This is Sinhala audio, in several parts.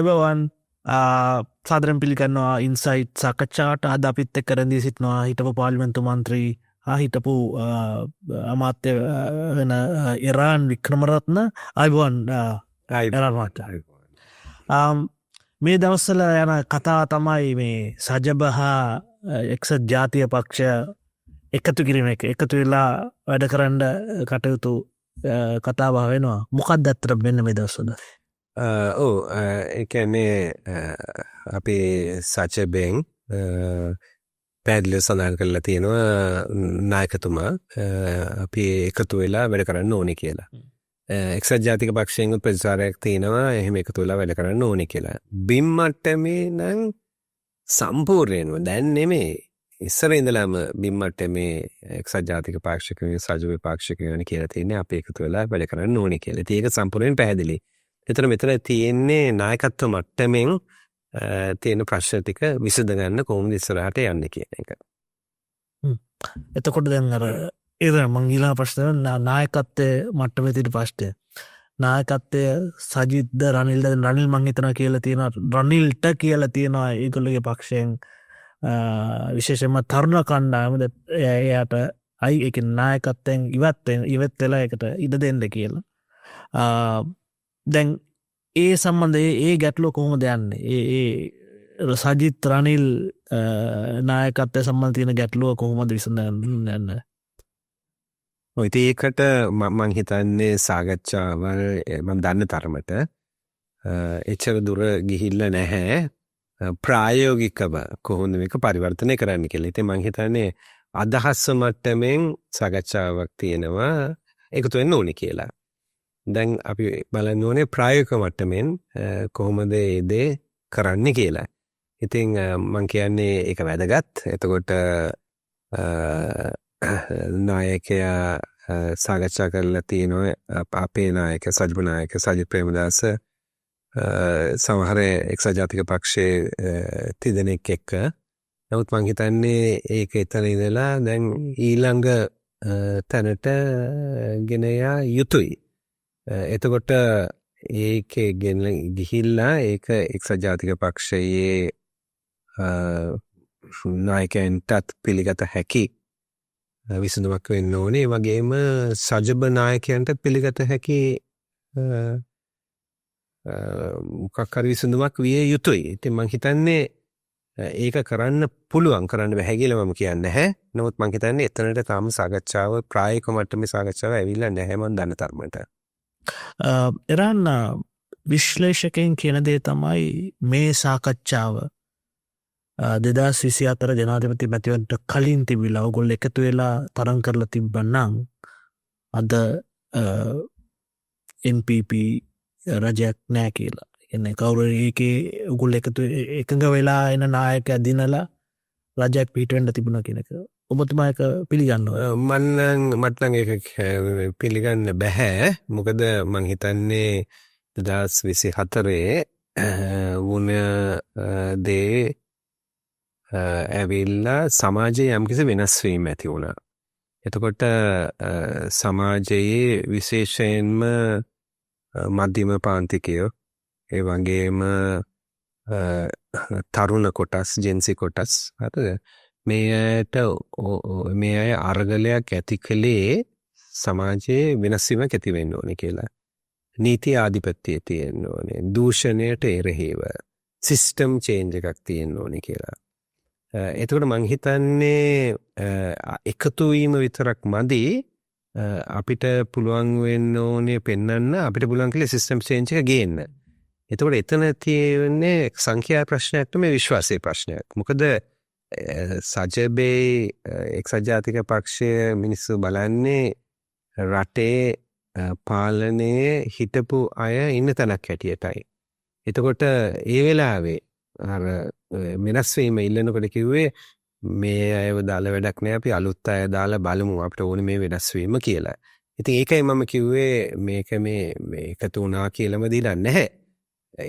අයිබවන් සාදරම් පිළිගන්නවා ඉන්සයිට් සාකච්ඡාට අද අපිත් එක්ක රැඳී සිටිනවා හිටපු පාර්ලිමේන්තු මන්ත්‍රී හිටපු අමාත්‍ය වෙන ඉරාන් වික්‍රමරත්න අයිබවන් ඉරාන් මහත්තයා. මේ දවස්වල යන කතා තමයි මේ සජබ හා එක්සත් ජාතික පක්ෂ එකතු කිරීම එක එකතු වෙලා වැඩ කරන්න කටයුතු කතාබහ වෙනවා. මොකක්ද ඇත්තට වෙන්නේ මේ දවස්වල? එකන්නේ අපේ සචබෙන් පැදිලිව සඳහන් කරලා තියෙනවා නායකතුමා අපි එකතු වෙලා වැඩ කරන්න ඕනේ කියලා. එක්සත් ජාතික පක්ෂයෙන් ප්‍රතිචාරයක් තියෙනවා එහෙම එකතු වෙලා වැඩ කරන්න ඕනේ කියලා. බිම් මට්ටමේ නම් සම්පූර්ණයෙන්ම දැන් නෙමෙයි ඉස්සර ඉඳලාම බිම් මට්ටමේ එක්සත් ජාතික පාක්ෂිකයන් සජීවී පාක්ෂිකයන් කියලා තියෙන්නේ අපි එකතු වෙලා වැඩ කරන්න ඕනේ කියලා. ඒක සම්පූර්ණයෙන් පැහැදිලි. මෙතන තියෙන්නේ නායකත්ව මට්ටමින් තියෙන ප්‍රශ්න ටික විසඳගන්න කොහොමද ඉස්සරහට යන්නේ කියන එක. එතකොට දැන් අර මං ඊළඟ ප්‍රශ්න නායකත්වයේ මට්ටමේ තියෙන ප්‍රශ්නය. නායකත්වය සජිත්ද රනිල්ද රනිල් මං හිතනවා කියලා තියෙනවා රනිල්ට කියලා තියෙනවා ඒගොල්ලෝගේ පක්ෂයෙන් විශේෂයෙන්ම තරුණ කණ්ඩායමද එයාට ඒක නායකත්වයෙන් ඉවත් වෙලා ඒකට ඉඩ දෙන්න කියලා. දැන් ඒ සම්බන්ධයේ ඒ ගැටලුව කොහොමද යන්නේ? ඒ සජිත් රනිල් නායකත්වය සම්බන්ධ තියෙන ගැටලුව කොහොමද විසඳන්නේ? ඒකට මං හිතන්නේ සාකච්ඡාවල් මම දන්න තරමට එච්චර දුර ගිහිල්ලා නැහැ ප්‍රායෝගිකව කොහොමද මේක පරිවර්තනය කරන්න කියලා. ඉතින් මං හිතන්නේ අදහස් මට්ටමින් සාකච්ඡාවක් තියෙනවා එකතු වෙන්න ඕනේ කියලා. දැන් අපි බලන්න ඕනේ ප්‍රායෝගික මට්ටමින් කොහොමද ඒ දේ කරන්නේ කියලා. ඉතින් මං කියන්නේ ඒක වැදගත්. එතකොට නායකයා සාකච්ඡා කරලා තියෙනවා අපේ නායක සජිත් නායක සජිත් ප්‍රේමදාස සමහර එක්සත් ජාතික පක්ෂයේ තිදෙනෙක් එක්ක. නමුත් මං හිතන්නේ ඒක එතන ඉඳලා දැන් ඊළඟ තැනට ගෙන යා යුතුයි. එතකොට ඒකේ ගිහිල්ලා ඒක එක්සත් ජාතික පක්ෂයේ නායකයන්ටත් පිළිගත හැකි විසඳුමක් වෙන්න ඕනේ. ඒ වගේම සජබ නායකයන්ටත් පිළිගත හැකි මොකක් හරි විසඳුමක් විය යුතුයි. ඉතින් මං හිතන්නේ ඒක කරන්න පුළුවන් කරන්න බැහැ කියලා මම කියන්නේ නැහැ. නමුත් මං හිතන්නේ එතනට තාම සාකච්ඡාව ප්‍රායෝගික මට්ටමේ සාකච්ඡාව ඇවිල්ලා නැහැ මම දන්න තරමට. ඉරාන් විශ්ලේෂකයන් කියන දේ තමයි මේ සාකච්ඡාව 2024 ජනාධිපති මැතිවරණයට කලින් තිබිලා ඔයගොල්ලෝ එකතු වෙලා තරම් කරලා තිබ්බනම් අද NPP රජයක් නෑ කියලා. එන්නේ කවුරු එකේ ඔයගොල්ලෝ එකතු එකඟ වෙලා එන නායකයා දිනලා රජයක් පිට වෙන්න තිබුණා කියන එක. ඔබතුමා ඒක පිළිගන්නවද? මට නම් ඒක පිළිගන්න බෑ. මොකද මං හිතන්නේ 2024 වුණ දේ ඇවිල්ලා සමාජයේ යම්කිසි වෙනස් වීම ඇති වුණා. එතකොට සමාජයේ විශේෂයෙන්ම මධ්‍යම පාන්තිකයෝ ඒ වගේම තරුණ කොටස් ජෙන්සි කොටස් හරිද මේ අය අරගලයක් ඇති කළේ සමාජයේ වෙනස් වීමක් ඇති වෙන්න ඕනේ කියලා. නීති ආධිපත්‍යය තියෙන්න ඕනේ. දූෂණයට එරෙහිව සිස්ටම් චේන්ජ් එකක් තියෙන්න ඕනේ කියලා. එතකොට මං හිතන්නේ එකතු වීම විතරක් මදි අපිට පුළුවන් වෙන්න ඕනේ පෙන්වන්න අපිට පුළුවන් කියලා සිස්ටම් චේන්ජ් එක ගේන්න. එතකොට එතන තියෙන්නේ සංඛ්‍යා ප්‍රශ්නයක් නෙමෙයි විශ්වාසයේ ප්‍රශ්නයක්. මොකද සජබේ එක්සත් ජාතික පක්ෂය මිනිස්සු බලන්නේ රටේ පාලනයේ හිටපු අය ඉන්න තැනක් හැටියටයි. එතකොට ඒ වෙලාවේ අර වෙනස් වීම ඉල්ලනකොට කිව්වේ මේ අයව දාලා වැඩක් නෑ අපි අලුත් අය දාලා බලමු අපිට ඕනේ මේ වෙනස් වීම කියලා. ඉතින් ඒකයි මම කිව්වේ මේක මේ එකතු වුණා කියලාම දීලා නැහැ.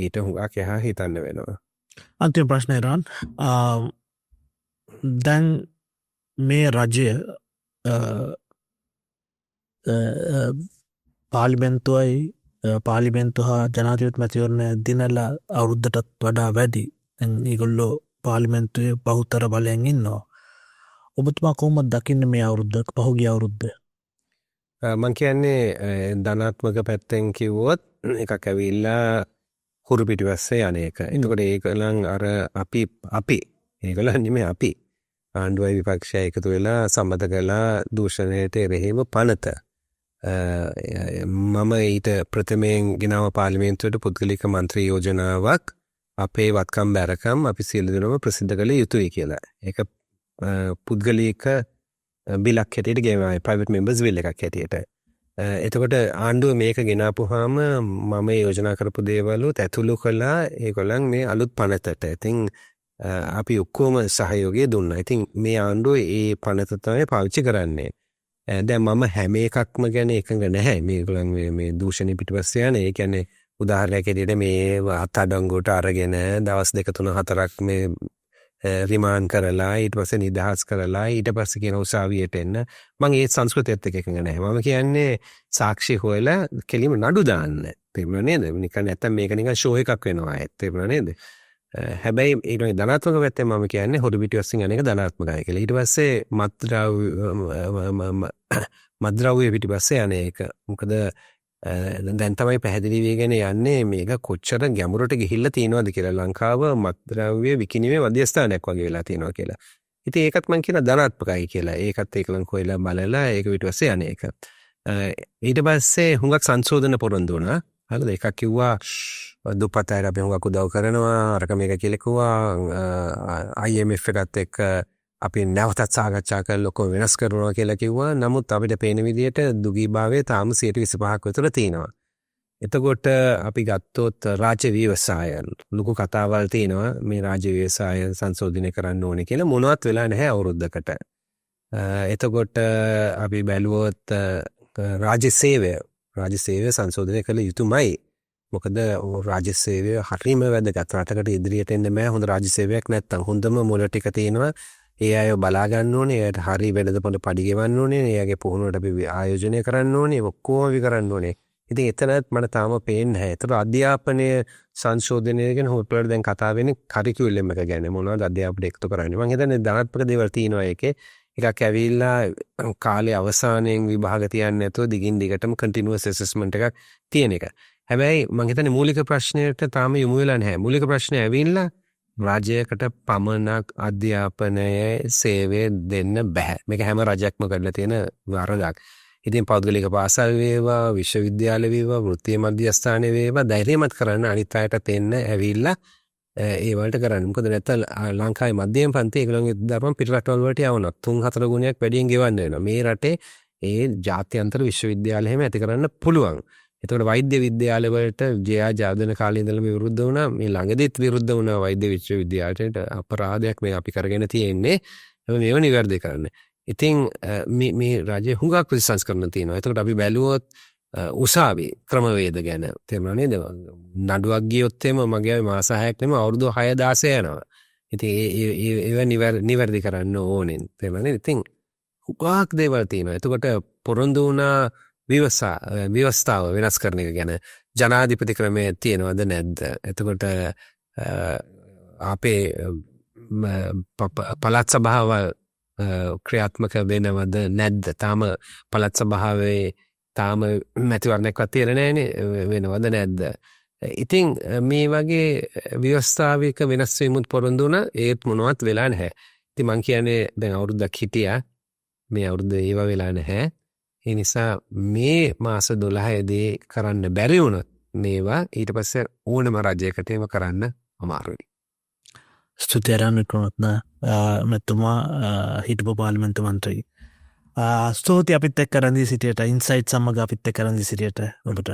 ඊට හුඟක් එහා හිතන්න වෙනවා. අන්තිම ප්‍රශ්නය රන් දැන් මේ රජය පාර්ලිමේන්තුවයි පාලිමේන්තු හා ජනාධිපති මැතිවරණය දිනලා අවුරුද්දටත් වඩා වැඩි. දැන් ඒගොල්ලෝ පාර්ලිමේන්තුවේ බහුතර බලයෙන් ඉන්නවා. ඔබතුමා කොහොමද දකින්නේ මේ අවුරුද්ද පහුගිය අවුරුද්ද? මං කියන්නේ ධනාත්මක පැත්තෙන් කිව්වොත් එකක් ඇවිල්ලා හුරු පිටිපස්සේ අනේක. එතකොට ඒකලන් අර අපි ඒගොල්ලන් නෙමෙයි අපි ආණ්ඩුවයි විපක්ෂය එකතු වෙලා සම්මත කළා දූෂණයට එරෙහිව පනත. මම ඊට ප්‍රථමයෙන් ගෙනාව පාර්ලිමේන්තුවට පුද්ගලික මන්ත්‍රී යෝජනාවක් අපේ වත්කම් බැරකම් අපි සියලු දෙනාම ප්‍රසිද්ධ කළ යුතුයි කියලා. ඒක පුද්ගලික බිලක් හැටියට ගෙනාවයි ප්‍රයිවට් මෙම්බර්ස් බිල් එකක් හැටියට. එතකොට ආණ්ඩුව මේක ගෙනාපුවාම මම යෝජනා කරපු දේවලුත් ඇතුළු කළා ඒගොල්ලන් මේ අලුත් පනතට. ඉතින් අපි ඔක්කොම සහයෝගය දුන්නා. ඉතින් මේ ආණ්ඩුව ඒ පනත තමයි පාවිච්චි කරන්නේ. දැන් මම හැම එකක්ම ගැන එකඟ නැහැ. මේගොල්ලන් මේ දූෂණය පිටිපස්සේ යන. ඒ කියන්නේ උදාහරණයක් ඇටියට මේ අත්අඩංගුවට අරගෙන දවස් 2 3 4ක් මේ රිමාන්ඩ් කරලා ඊට පස්සේ නිදහස් කරලා ඊට පස්සේ කියන උසාවියට එන්න මම ඒ සංස්කෘතියත් එක්ක එකඟ නැහැ. මම කියන්නේ සාක්ෂි හොයලා කෙලිම නඩු දාන්න. තේරුණා නේද? නිකන් නැත්තම් මේක නිකන් ෂෝ එකක් වෙනවා ඇත්ත. තේරුණා නේද? හැබැයි ඊට ධනාත්මක පැත්තෙන් මම කියන්නේ හොරු පිටිපස්සෙන් යන එක ධනාත්මකයි කියලා. ඊට පස්සේ මත්ද්‍රව්‍ය පිටිපස්සේ යන එක. මොකද දැන් තමයි පැහැදිලි වෙගෙන යන්නේ මේක කොච්චර ගැඹුරට ගිහිල්ලා තියෙනවද කියලා. ලංකාව මත්ද්‍රව්‍ය විකිණීමේ මධ්‍යස්ථානයක් වගේ වෙලා තියෙනවා කියලා. ඉතින් ඒකත් මම කියන ධනාත්මකයි කියලා. ඒකත් ඒකලන් කොයිලා බලලා ඒක පිටිපස්සේ යන එක. ඊට පස්සේ හුඟක් සංශෝධන පොරොන්දු වුණා. හරිද? එකක් කිව්වා දුප්පත් අයට අපි හුඟක් උදව් කරනවා අරක මේක කියලා කිව්වා. IMF එකත් එක්ක අපි නැවතත් සාකච්ඡා කරලා ලොකෝ වෙනස් කරනවා කියලා කිව්වා. නමුත් අපිට පේන විදිහට දුගීභාවය තාම 25% විතර තියෙනවා. එතකොට අපි ගත්තොත් රාජ්‍ය ව්‍යවසාය ලොකු කතාවල් තියෙනවා මේ රාජ්‍ය ව්‍යවසාය සංශෝධනය කරන්න ඕනේ කියලා. මොනවත් වෙලා නැහැ අවුරුද්දකට. එතකොට අපි බැලුවොත් රාජ්‍ය සේවය සංශෝධනය කළ යුතුමයි. මොකද රාජ්‍ය සේවය හරිම වැදගත්. රටකට ඉදිරියට එන්න බෑ හොඳ රාජ්‍ය සේවයක් නැත්තම්. හොඳම මුල ටික තියෙනවා. ඒ අය බලා ගන්න ඕනේ. ඒකට හරි වෙළඳපොළ පඩි ගෙවන්න ඕනේ. එයාගේ පුහුණුවට අපි ආයෝජනය කරන්න ඕනේ. ඔක්කොම අපි කරන්න ඕනේ. ඉතින් එතනත් මට තාම පේන්නේ නැහැ. ඒතර අධ්‍යාපනය සංශෝධනය ගැන හොල්පලට දැන් කතා වෙන්නේ කරිකියුලම් එක ගැන. මොනවද අධ්‍යාපනයට එකතු කරන්නේ. මම හිතන්නේ ධනාත්මක දේවල් තියෙනවා ඒකේ. එකක් ඇවිල්ලා කාලේ අවසානයෙන් විභාග තියන්නේ නැතුව දිගින් දිගටම කන්ටිනියුවස් ඇසස්මන්ට් එකක් තියෙන එක. හැබැයි මම හිතන්නේ මූලික ප්‍රශ්නයට තාම යොමු වෙලා නැහැ. මූලික ප්‍රශ්නේ ඇවිල්ලා රාජ්‍යයකට පමණක් අධ්‍යාපනයේ සේවය දෙන්න බෑ. මේක හැම රජයක්ම කරලා තියෙන වරදක්. ඉතින් පෞද්ගලික පාසල් වේවා, විශ්වවිද්‍යාල වේවා, වෘත්තීය මධ්‍යස්ථාන වේවා ධෛර්යමත් කරන්න අනිත් අයට තෙන්න ඇවිල්ලා ඒ වලට කරන්න. මොකද නැත්නම් ලංකාවේ මධ්‍යම පන්ති ඒගොල්ලන්ගේ දරපම් පිටරටවල් වලට යවනවා. 3-4 ගුණයක් වැඩියෙන් ගෙවන්න වෙනවා. මේ රටේ ඒ ජාත්‍යන්තර විශ්වවිද්‍යාල හැම ඇති කරන්න පුළුවන්. එතකොට වෛද්‍ය විද්‍යාල වලට ජයා ජාදන කාලේ ඉඳලම විරුද්ධ වුණා. මේ ළඟදිත් විරුද්ධ වුණා වෛද්‍ය විශ්වවිද්‍යාලයට. අපරාධයක් මේ අපි කරගෙන තියෙන්නේ. මේව නිවැරදි කරන්න. ඉතින් මේ රාජ්‍ය හුඟක් ප්‍රතිසංස්කරණ තියෙනවා. එතකොට අපි බැලුවොත් උසාවි ක්‍රමවේද ගැන තේරුණා නේද? නඩුවක් ගියොත් එම මගේ මාස 6ක් නෙමෙයි අවුරුදු 6-16 යනවා. ඉතින් ඒව නිවැරදි කරන්න ඕනේ. තේරුණා නේද? ඉතින් හුඟක් දේවල් තියෙනවා. එතකොට පොරොන්දු වුණා ව්‍යවස්ථාව වෙනස් කරන එක ගැන ජනාධිපති ක්‍රමය තියෙනවද නැද්ද? එතකොට අපේ පළාත් සභාවල් ක්‍රියාත්මක වෙනවද නැද්ද? තාම පළාත් සභාවේ තාම මැතිවරණයක්වත් තියෙන්නේ නැහැනේ. වෙනවද නැද්ද? ඉතින් මේ වගේ ව්‍යවස්ථාවික වෙනස් වීමුත් පොරොන්දු වුණා. ඒත් මොනවත් වෙලා නැහැ. ඉතින් මං කියන්නේ දැන් අවුරුද්දක් හිටියා. මේ අවුරුද්ද ඒව වෙලා නැහැ. ඒ නිසා මේ මාස 12ේදී කරන්න බැරි වුණොත් මේවා ඊට පස්සේ ඕනම රජයකට ඒව කරන්න අමාරුයි. ස්තුතියරන් වික්‍රමරත්න මෙතුමා හිටපු පාර්ලිමේන්තු මන්ත්‍රී. ස්තුති අපිත් එක්ක රැඳී සිටියට ඉන්සයිට් සමග අපිත් එක්ක රැඳී සිටියට ඔබට